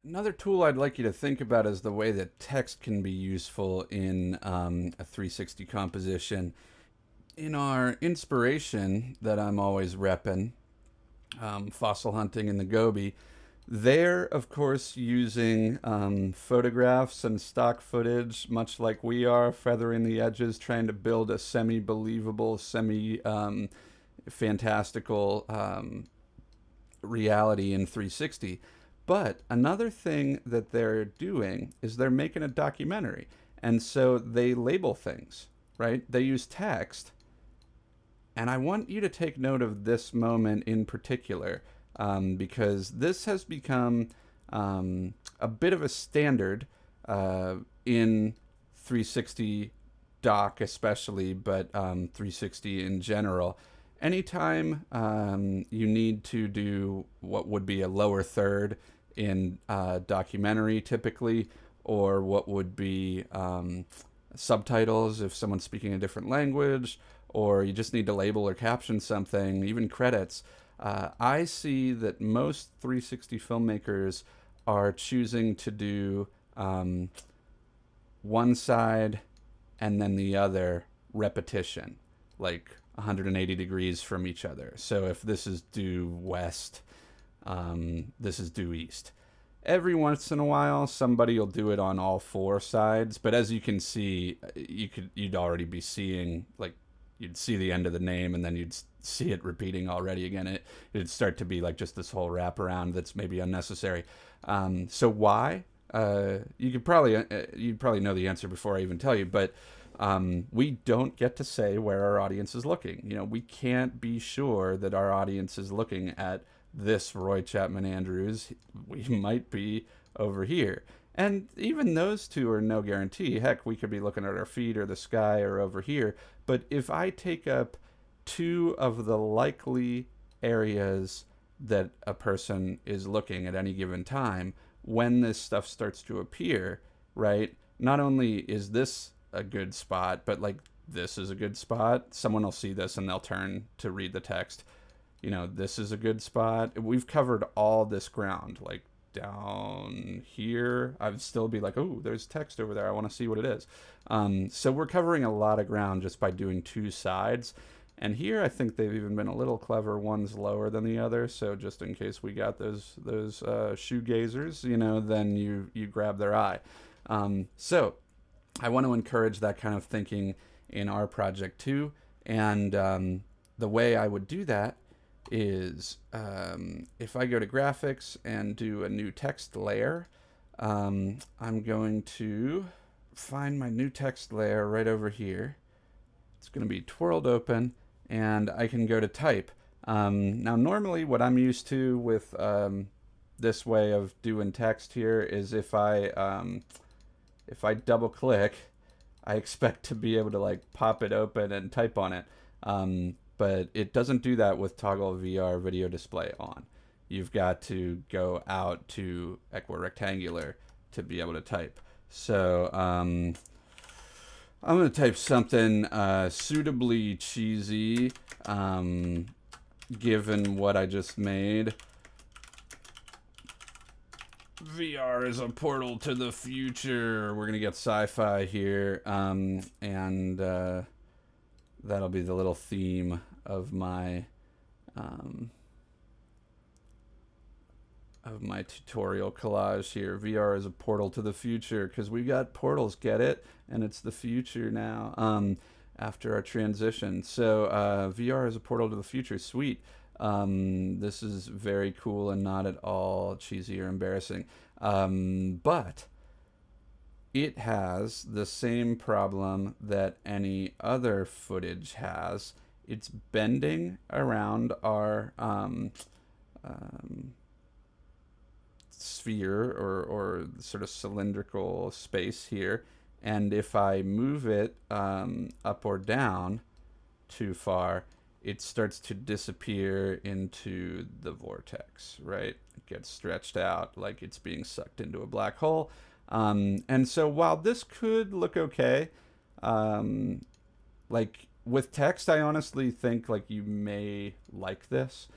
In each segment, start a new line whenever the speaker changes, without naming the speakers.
Another tool I'd like you to think about is the way that text can be useful in a 360 composition. In our inspiration that I'm always repping, fossil hunting in the Gobi, they're, of course, using photographs and stock footage, much like we are, feathering the edges, trying to build a semi believable, semi fantastical reality in 360. But another thing that they're doing is they're making a documentary. And so they label things, right? They use text. And I want you to take note of this moment in particular, because this has become a bit of a standard in 360 doc, especially, but 360 in general. Anytime you need to do what would be a lower third in documentary, typically, or what would be subtitles if someone's speaking a different language, or you just need to label or caption something, even credits. I see that most 360 filmmakers are choosing to do one side and then the other repetition, like 180 degrees from each other. So if this is due west, this is due east. Every once in a while, somebody will do it on all four sides, but as you can see, you'd already be seeing, like, you'd see the end of the name and then you'd see it repeating already again. It'd start to be like just this whole wraparound that's maybe unnecessary. So why? You'd probably know the answer before I even tell you, but we don't get to say where our audience is looking. We can't be sure that our audience is looking at this Roy Chapman Andrews. We might be over here. And even those two are no guarantee. Heck, we could be looking at our feet or the sky or over here. But if I take up two of the likely areas that a person is looking at any given time, when this stuff starts to appear, right? Not only is this a good spot, but like this is a good spot. Someone will see this and they'll turn to read the text. This is a good spot. We've covered all this ground. Like down here, I'd still be like, oh, there's text over there. I want to see what it is. So we're covering a lot of ground just by doing two sides. And here, I think they've even been a little clever. One's lower than the other, so just in case we got those shoegazers, then you grab their eye. So I want to encourage that kind of thinking in our project too. And the way I would do that is if I go to graphics and do a new text layer, I'm going to find my new text layer right over here. It's going to be twirled open, and I can go to type. Now, normally what I'm used to with this way of doing text here is if I double click, I expect to be able to like pop it open and type on it. But it doesn't do that with toggle VR video display on. You've got to go out to equirectangular to be able to type. So I'm going to type something suitably cheesy, given what I just made. VR is a portal to the future. We're going to get sci-fi here, and that'll be the little theme of my tutorial collage here. VR is a portal to the future because we got portals, get it? And it's the future now after our transition. So VR is a portal to the future. Sweet. This is very cool and not at all cheesy or embarrassing. But it has the same problem that any other footage has. It's bending around our sphere or sort of cylindrical space here. And if I move it up or down too far, it starts to disappear into the vortex, right? It gets stretched out like it's being sucked into a black hole. And so while this could look okay, like with text, I honestly think like you may like this.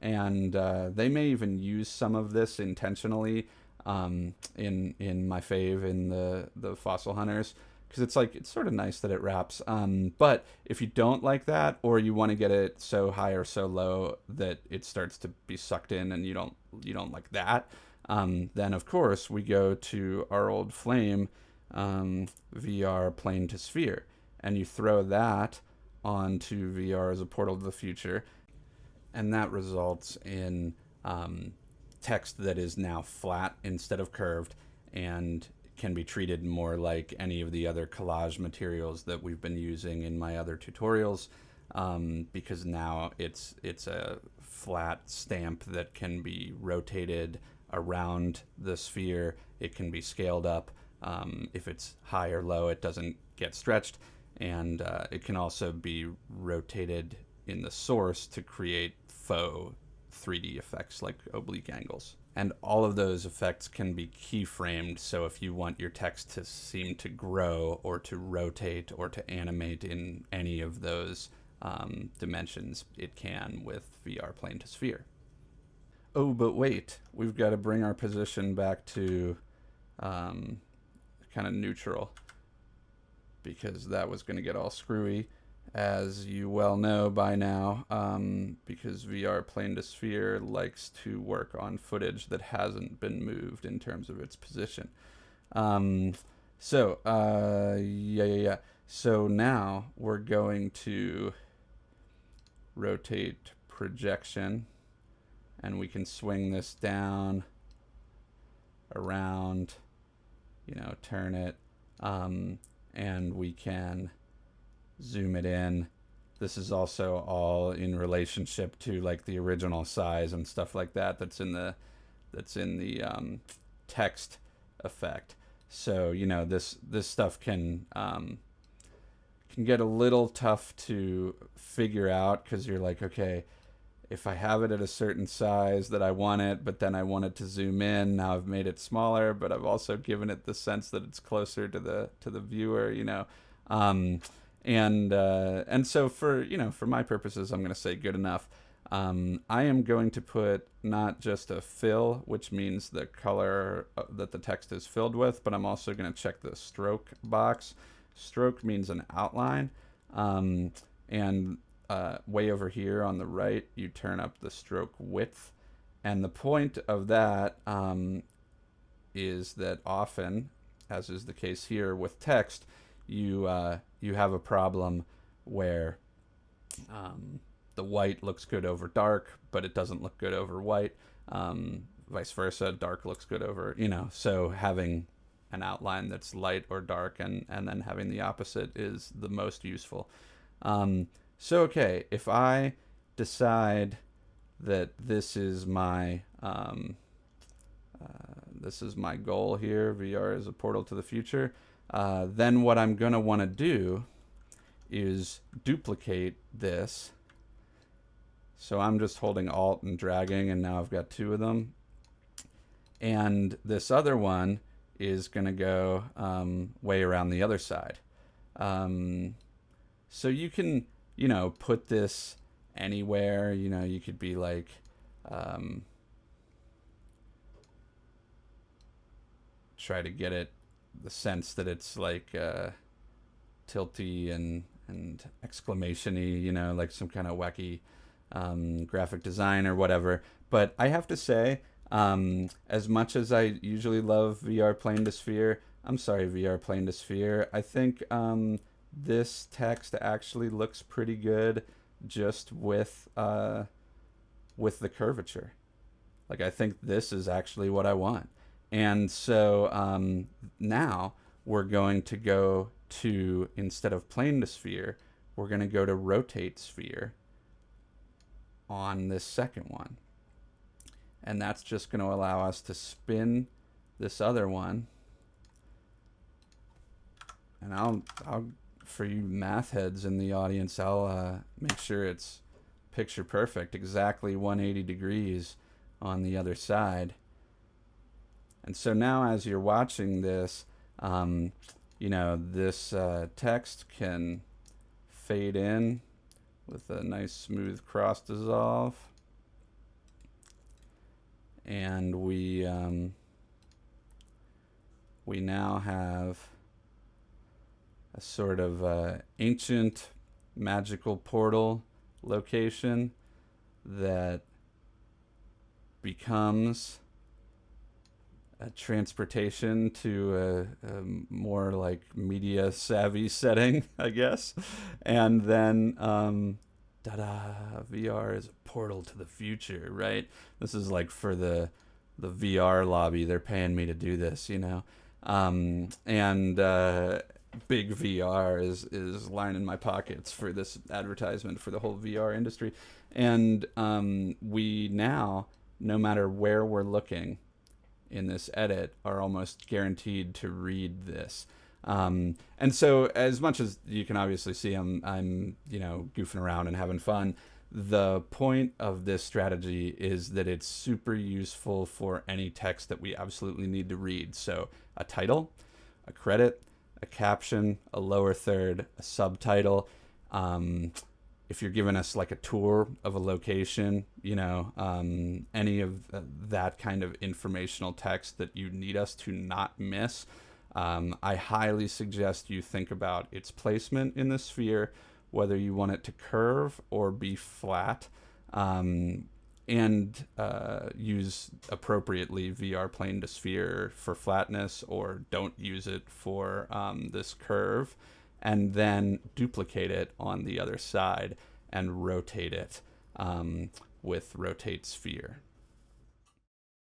And they may even use some of this intentionally in my fave in the Fossil Hunters, because it's sort of nice that it wraps. But if you don't like that, or you want to get it so high or so low that it starts to be sucked in, and you don't like that, then of course we go to our old flame, VR plane to sphere, and you throw that onto VR as a portal to the future, and that results in text that is now flat instead of curved, and can be treated more like any of the other collage materials that we've been using in my other tutorials, because now it's a flat stamp that can be rotated around the sphere. It can be scaled up. If it's high or low, it doesn't get stretched, and it can also be rotated in the source to create faux 3D effects like oblique angles. And all of those effects can be keyframed, so if you want your text to seem to grow or to rotate or to animate in any of those dimensions, it can with VR plane to sphere. Oh, but wait, we've got to bring our position back to kind of neutral, because that was going to get all screwy, as you well know by now, because VR plane to sphere likes to work on footage that hasn't been moved in terms of its position. So now we're going to rotate projection, and we can swing this down, around, turn it, and we can zoom it in. This is also all in relationship to like the original size and stuff like that that's in the text effect. So this stuff can get a little tough to figure out, because you're like, okay, if I have it at a certain size that I want it, but then I want it to zoom in, now I've made it smaller, but I've also given it the sense that it's closer to the viewer, and so for my purposes, I'm going to say good enough. I am going to put not just a fill, which means the color that the text is filled with, but I'm also going to check the stroke box. Stroke means an outline, and way over here on the right, you turn up the stroke width. And the point of that is that often, as is the case here with text, you have a problem where the white looks good over dark, but it doesn't look good over white. Vice versa, dark looks good over, so having an outline that's light or dark, and then having the opposite is the most useful. So, okay, if I decide that this is my goal here, VR is a portal to the future, then what I'm going to want to do is duplicate this. So I'm just holding Alt and dragging, and now I've got two of them. And this other one is going to go way around the other side. So you can, put this anywhere. You could be like, try to get it the sense that it's like tilty and exclamation-y, like some kind of wacky graphic design or whatever. But I have to say, as much as I usually love VR plane to sphere, VR plane to sphere, I think this text actually looks pretty good just with the curvature. Like, I think this is actually what I want. And so now we're going to go to, instead of plane to sphere, we're going to go to rotate sphere on this second one. And that's just going to allow us to spin this other one. And I'll for you math heads in the audience, I'll make sure it's picture perfect, exactly 180 degrees on the other side. And so now as you're watching this, this text can fade in with a nice smooth cross dissolve. and we now have a sort of ancient magical portal location that becomes a transportation to a more like media savvy setting, I guess. And then ta-da, VR is a portal to the future, right? This is like for the VR lobby. They're paying me to do this, you know. And big VR is lining my pockets for this advertisement for the whole VR industry. And we now, no matter where we're looking in this edit, are almost guaranteed to read this. And so, as much as you can obviously see, I'm goofing around and having fun. The point of this strategy is that it's super useful for any text that we absolutely need to read. So, a title, a credit, a caption, a lower third, a subtitle. If you're giving us like a tour of a location, any of that kind of informational text that you need us to not miss, I highly suggest you think about its placement in the sphere, whether you want it to curve or be flat, and use appropriately VR plane to sphere for flatness, or don't use it for this curve, and then duplicate it on the other side and rotate it with rotate sphere.